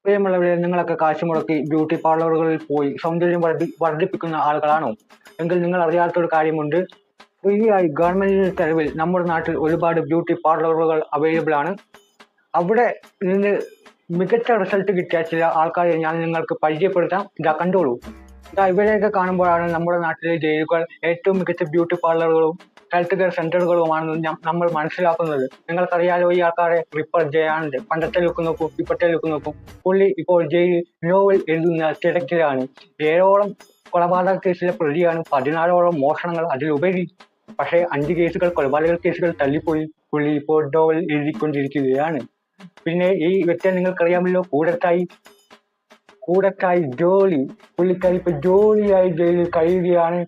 പ്രിയമുള്ളവരെ, നിങ്ങളൊക്കെ കാശ് മുടക്കി ബ്യൂട്ടി പാർലറുകളിൽ പോയി സൗന്ദര്യം വർദ്ധിപ്പിക്കുന്ന ആളുകളാണോ? എങ്കിൽ നിങ്ങൾ അറിയാത്തൊരു കാര്യമുണ്ട്. ഫ്രീ ആയി ഗവൺമെന്റിന്റെ ചെലവിൽ നമ്മുടെ നാട്ടിൽ ഒരുപാട് ബ്യൂട്ടി പാർലറുകൾ അവൈലബിൾ ആണ്. അവിടെ നിന്ന് മികച്ച റിസൾട്ട് കിട്ടിയ ചില ആൾക്കാരെ ഞാൻ നിങ്ങൾക്ക് പരിചയപ്പെടുത്താം. ഇതാ കണ്ടോളൂ. ഇവരെയൊക്കെ കാണുമ്പോഴാണ് നമ്മുടെ നാട്ടിലെ ജയിലുകൾ ഏറ്റവും മികച്ച ബ്യൂട്ടി പാർലറുകളും ഹെൽത്ത് കെയർ സെന്ററുകളുമാണെന്ന് നമ്മൾ മനസ്സിലാക്കുന്നത്. നിങ്ങൾക്കറിയാലോ ഈ ആൾക്കാരെ. റിപ്പർ ജയാനന്ദ്. പണ്ടത്തെ ലുക്ക് നോക്കൂ, ഇപ്പോഴത്തെ ലുക്ക് നോക്കൂ. പുള്ളി ഇപ്പോൾ ജയിലിൽ നോവൽ എഴുതുന്ന തിരക്കിലാണ്. 7ഓളം കൊലപാതക കേസിലെ പ്രതിയാണ്. 14ഓളം മോഷണങ്ങൾ അതിലുപരി. പക്ഷേ 5 കേസുകൾ കൊലപാതക കേസുകൾ തള്ളിപ്പോയി. പുള്ളി ഇപ്പോൾ നോവൽ എഴുതിക്കൊണ്ടിരിക്കുകയാണ്. പിന്നെ ഈ വ്യക്തിയെ നിങ്ങൾക്കറിയാമല്ലോ, കൂടത്തായി ജോളി. പുള്ളിക്കാരി ഇപ്പൊ ജോളിയായി ജയിലിൽ കഴിയുകയാണ്.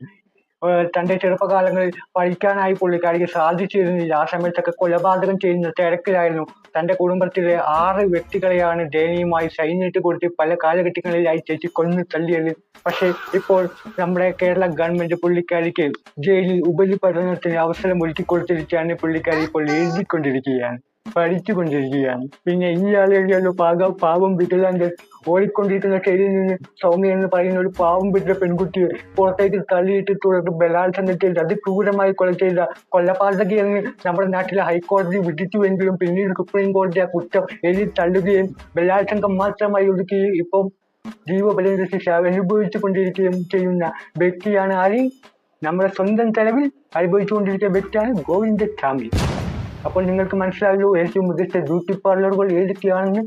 തന്റെ ചെറുപ്പകാലങ്ങളിൽ പഠിക്കാനായി പുള്ളിക്കാരിക്ക് സാധിച്ചിരുന്നില്ല. ആ സമയത്തൊക്കെ കൊലപാതകം ചെയ്യുന്ന തിരക്കിലായിരുന്നു. തന്റെ കുടുംബത്തിലെ 6 വ്യക്തികളെയാണ് ദയനീയമായി സൈന്യത്തെ കൊടുത്ത് പല കാലഘട്ടങ്ങളിലായി ചേച്ചി കൊന്നു തള്ളിയത്. പക്ഷേ ഇപ്പോൾ നമ്മുടെ കേരള ഗവൺമെന്റ് പുള്ളിക്കാരിക്ക് ജയിലിൽ ഉപരിപഠനത്തിന് അവസരം ഒരുക്കി കൊടുത്തിരിക്കുകയാണ്. പുള്ളിക്കാരി ഇപ്പോൾ എഴുതിക്കൊണ്ടിരിക്കുകയാണ്, പഠിച്ചുകൊണ്ടിരിക്കുകയാണ്. പിന്നെ ഈ ആളുകളിലോ പാവം വികലാംഗൻ ഓടിക്കൊണ്ടിരിക്കുന്ന ശൈലിയിൽ നിന്ന് സൗമ്യ എന്ന് പറയുന്ന ഒരു പാവം വിട്ട പെൺകുട്ടിയെ പുറത്തേക്ക് തള്ളിയിട്ട് തുടർന്ന് ബലാത്സംഗം ചെയ്ത് അതിക്രൂരമായി കൊല ചെയ്ത കൊലപാതകി എന്ന് നമ്മുടെ നാട്ടിലെ ഹൈക്കോടതി വിധിച്ചുവെങ്കിലും പിന്നീട് സുപ്രീം കോടതി ആ കുറ്റം എഴുതി തള്ളുകയും ബലാത്സംഗം മാത്രമായി ഒതുക്കുകയും ഇപ്പം ജീവപര്യന്ത ശിക്ഷ അനുഭവിച്ചു കൊണ്ടിരിക്കുകയും ചെയ്യുന്ന വ്യക്തിയാണ് ആര്? നമ്മുടെ സ്വന്തം ചെലവിൽ അനുഭവിച്ചുകൊണ്ടിരിക്കുന്ന വ്യക്തിയാണ് ഗോവിന്ദസ്വാമി. അപ്പോൾ നിങ്ങൾക്ക് മനസ്സിലായല്ലോ ഏറ്റവും മികച്ച ബ്യൂട്ടി പാർലറുകൾ ഏതൊക്കെയാണെന്ന്.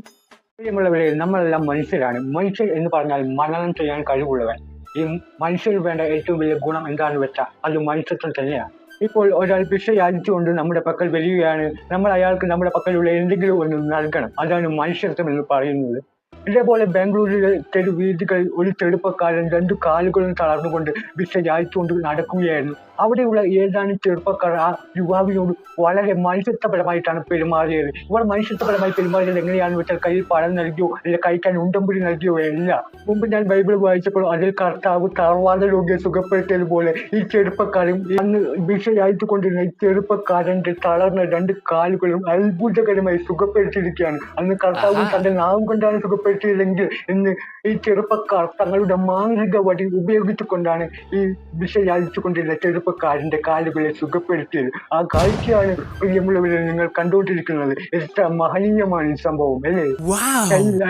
പ്രിയമുള്ളവരെ, നമ്മളെല്ലാം മനുഷ്യരാണ്. മനുഷ്യർ എന്ന് പറഞ്ഞാൽ മനനം ചെയ്യാൻ കഴിവുള്ളവൻ. ഈ മനുഷ്യർ വേണ്ട ഏറ്റവും വലിയ ഗുണം എന്താണെന്ന് വെച്ചാൽ അത് മനുഷ്യത്വം തന്നെയാണ്. ഇപ്പോൾ ഒരാൾ ഭിക്ഷ യാചിച്ചുകൊണ്ട് നമ്മുടെ പക്കൽ വരികയാണ്. നമ്മൾ അയാൾക്ക് നമ്മുടെ പക്കലുള്ള എന്തെങ്കിലും ഒന്ന് നൽകണം. അതാണ് മനുഷ്യത്വം എന്ന് പറയുന്നത്. ഇതേപോലെ ബാംഗ്ലൂരിലെ തെരുവീഥികളിൽ ഒരു ചെറുപ്പക്കാരൻ 2 കാലുകളും തളർന്നുകൊണ്ട് ഭിക്ഷ യാചിച്ചുകൊണ്ട് നടക്കുകയായിരുന്നു. അവിടെയുള്ള ഏതാനും ചെറുപ്പക്കാർ ആ യുവാവിനോട് വളരെ മനുഷ്യത്വപരമായിട്ടാണ് പെരുമാറിയത്. ഇവർ മനുഷ്യത്വപരമായി പെരുമാറിയത് എങ്ങനെയാണെന്ന് വെച്ചാൽ കയ്യിൽ പണം നൽകിയോ അല്ലെങ്കിൽ കഴിക്കാൻ ഉണ്ടമ്പുരി നൽകിയോ അല്ല. മുമ്പ് ഞാൻ ബൈബിൾ വായിച്ചപ്പോൾ അതിൽ കർത്താവ് തറവാദ രോഗിയെ സുഖപ്പെടുത്തിയതുപോലെ ഈ ചെറുപ്പക്കാരും അന്ന് ഭിക്ഷ യാചിച്ചുകൊണ്ടിരുന്ന ഈ ചെറുപ്പക്കാരൻ്റെ തളർന്ന 2 കാലുകളും അത്ഭുതകരമായി സുഖപ്പെടുത്തിയിരിക്കുകയാണ്. അന്ന് കർത്താവ് തന്റെ നാവും കൊണ്ടാണ് സുഖപ്പെടുത്തിയതെങ്കിൽ ഇന്ന് ഈ ചെറുപ്പക്കാർ തങ്ങളുടെ മാന്ത്രിക വടി ഉപയോഗിച്ചുകൊണ്ടാണ് ഈ ഭിക്ഷ യാചിച്ചുകൊണ്ടിരുന്ന ചെറുപ്പക്കാരന്റെ കാലുകളെ സുഖപ്പെടുത്തിയത്. ആ കാഴ്ചയാണ് പ്രിയമുള്ളവരെ നിങ്ങൾ കണ്ടുകൊണ്ടിരിക്കുന്നത്. എത്ര മഹനീയമാണ് ഈ സംഭവം അല്ലേ?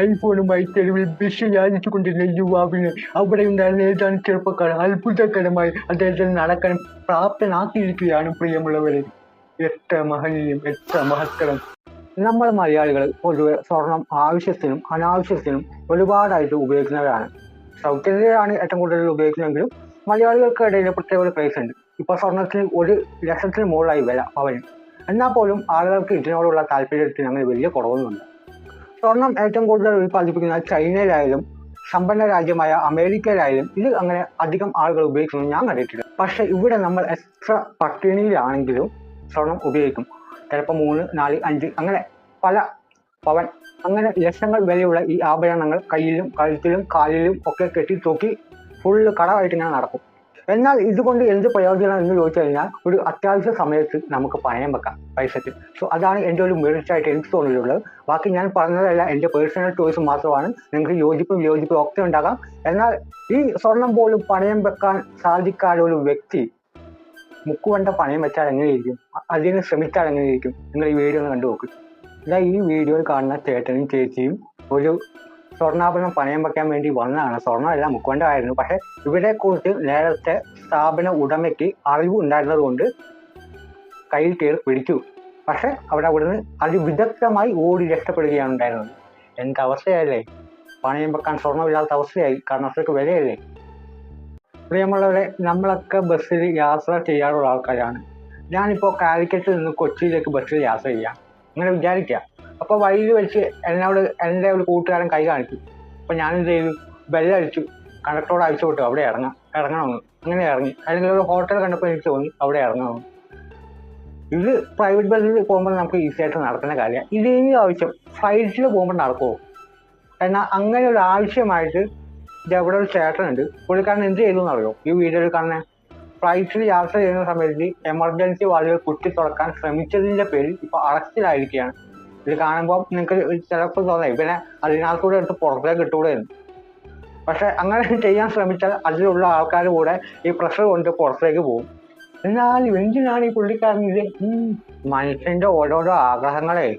ഐഫോണുമായി തെരുവിൽ ഭിക്ഷ യാചിച്ചുകൊണ്ടിരുന്ന യുവാവിനെ അവിടെ ഉണ്ടായിരുന്ന ഏതാനും ചെറുപ്പക്കാർ അത്ഭുതകരമായി അദ്ദേഹത്തിന് നടക്കാൻ പ്രാപ്തനാക്കിയിരിക്കുകയാണ്. പ്രിയമുള്ളവരെ, എത്ര മഹനീയം, എത്ര മഹത്തരം. നമ്മൾ മലയാളികൾ പൊതുവെ സ്വർണം ആവശ്യത്തിനും അനാവശ്യത്തിനും ഒരുപാടായിട്ട് ഉപയോഗിക്കുന്നവരാണ്. സൗത്ത് ഇന്ത്യയിലാണ് ഏറ്റവും കൂടുതൽ ഉപയോഗിക്കുന്നതെങ്കിലും മലയാളികൾക്കിടയിൽ പ്രത്യേക ഒരു പ്രൈസ് ഉണ്ട്. ഇപ്പോൾ സ്വർണത്തിന് 1 ലക്ഷത്തിന് മുകളിലായി വില പവന്. എന്നാൽ പോലും ആളുകൾക്ക് ഇതിനോടുള്ള താല്പര്യത്തിന് അങ്ങനെ വലിയ കുറവൊന്നുമില്ല. സ്വർണം ഏറ്റവും കൂടുതൽ ഉൽപ്പാദിപ്പിക്കുന്ന ചൈനയിലായാലും സമ്പന്ന രാജ്യമായ അമേരിക്കയിലായാലും ഇത് അങ്ങനെ അധികം ആളുകൾ ഉപയോഗിക്കുന്നത് ഞാൻ കണ്ടിട്ടില്ല. പക്ഷെ ഇവിടെ നമ്മൾ എത്ര പട്ടിണിയിലാണെങ്കിലും സ്വർണം ഉപയോഗിക്കും. ചിലപ്പോൾ 3, 4, 5 അങ്ങനെ പല പവൻ അങ്ങനെ ലക്ഷങ്ങൾ വിലയുള്ള ഈ ആഭരണങ്ങൾ കയ്യിലും കഴുത്തിലും കാലിലും ഒക്കെ കെട്ടി തൂക്കി ഫുള്ള് കടമായിട്ട് ഇങ്ങനെ നടക്കും. എന്നാൽ ഇതുകൊണ്ട് എന്ത് പ്രയോജനം എന്ന് ചോദിച്ചു കഴിഞ്ഞാൽ ഒരു അത്യാവശ്യ സമയത്ത് നമുക്ക് പണയം വെക്കാം പൈസക്ക്. സോ അതാണ് എൻ്റെ ഒരു മെറിറ്റായിട്ട് എനിക്ക് തോന്നിയിട്ടുള്ളത്. ബാക്കി ഞാൻ പറഞ്ഞതല്ല, എൻ്റെ പേഴ്സണൽ ചോയ്സ് മാത്രമാണ്. നിങ്ങൾക്ക് യോജിപ്പും ഒക്കെ ഉണ്ടാകാം. എന്നാൽ ഈ സ്വർണം പോലും പണയം വെക്കാൻ സാധിക്കാത്ത ഒരു വ്യക്തി മുക്കുവണ്ട പണയം വെച്ചാൽ എങ്ങനെയിരിക്കും, അതിന് ശ്രമിച്ചാൽ എങ്ങനെയിരിക്കും? നിങ്ങൾ ഈ വീഡിയോ ഒന്ന് കണ്ടു നോക്ക്. ഇതാ ഈ വീഡിയോയിൽ കാണുന്ന ചേട്ടനും ചേച്ചിയും ഒരു സ്വർണ്ണാഭരണം പണയം വെക്കാൻ വേണ്ടി വന്നതാണ്. സ്വർണ്ണമല്ല, മുക്കുവണ്ടായിരുന്നു. പക്ഷെ ഇവരെ കുറിച്ച് നേരത്തെ സ്ഥാപന ഉടമയ്ക്ക് അറിവ് ഉണ്ടായിരുന്നത് കൊണ്ട് കയ്യിൽ കയറി പിടിച്ചു. പക്ഷെ അവിടുന്ന് അതിവിദഗ്ധമായി ഓടി രക്ഷപ്പെടുകയാണ് ഉണ്ടായിരുന്നത്. എന്ത് അവസ്ഥയല്ലേ! പണയം വെക്കാൻ സ്വർണ്ണമില്ലാത്ത അവസ്ഥയായി. കാരണം അത്രയ്ക്ക് വിലയല്ലേ. പ്രിയമുള്ളവരെ, നമ്മളൊക്കെ ബസ്സിൽ യാത്ര ചെയ്യാറുള്ള ആൾക്കാരാണ്. ഞാനിപ്പോൾ കാലിക്കറ്റിൽ നിന്ന് കൊച്ചിയിലേക്ക് ബസ്സിൽ യാത്ര ചെയ്യാം അങ്ങനെ വിചാരിക്കുക. അപ്പോൾ വഴിയിൽ വെച്ച് എൻ്റെ ഒരു കൂട്ടുകാരൻ കൈ കാണിച്ചു. അപ്പോൾ ഞാനെന്ത് ചെയ്തു? ബെല്ലടിച്ചു. കണ്ടക്ടറോട് അയച്ചു വിട്ടു അവിടെ ഇറങ്ങണമെന്ന്. അങ്ങനെ ഇറങ്ങി. അല്ലെങ്കിൽ ഒരു ഹോട്ടൽ കണ്ടപ്പോൾ എനിക്ക് തോന്നി അവിടെ ഇറങ്ങണമെന്ന്. ഇത് പ്രൈവറ്റ് ബസ്സിൽ പോകുമ്പോൾ നമുക്ക് ഈസി ആയിട്ട് നടക്കുന്ന കാര്യമാണ്. ഇതിന് ആവശ്യം ഫ്ലൈറ്റിൽ പോകുമ്പോൾ നടക്കുമോ? എന്നാൽ അങ്ങനെ ഒരു ആവശ്യമായിട്ട് ഇവിടെ ഒരു ചേട്ടനുണ്ട്. പുള്ളിക്കാരൻ എന്ത് ചെയ്തു എന്നറിയോ? ഈ വീഡിയോയിൽ കാണുന്ന ഫ്ലൈറ്റിൽ യാത്ര ചെയ്യുന്ന സമയത്ത് എമർജൻസി വാതിലുകൾ കുത്തി തുറക്കാൻ ശ്രമിച്ചതിൻ്റെ പേരിൽ ഇപ്പോൾ അറസ്റ്റിലായിരിക്കുകയാണ്. ഇത് കാണുമ്പോൾ നിങ്ങൾക്ക് ചിലപ്പോൾ തോന്നാം ഇവനെ അതിനകത്തൂടെ എടുത്ത് പുറത്തേക്ക് ഇട്ടുകൂടെയെന്ന്. പക്ഷെ അങ്ങനെ ചെയ്യാൻ ശ്രമിച്ചാൽ അതിലുള്ള ആൾക്കാർ കൂടെ ഈ പ്രഷർ കൊണ്ട് പുറത്തേക്ക് പോകും. എന്നാൽ എന്തിനാണ് ഈ പുള്ളിക്കാരൻ ഇത്? മനുഷ്യന്റെ ഓരോരോ ആഗ്രഹങ്ങളെ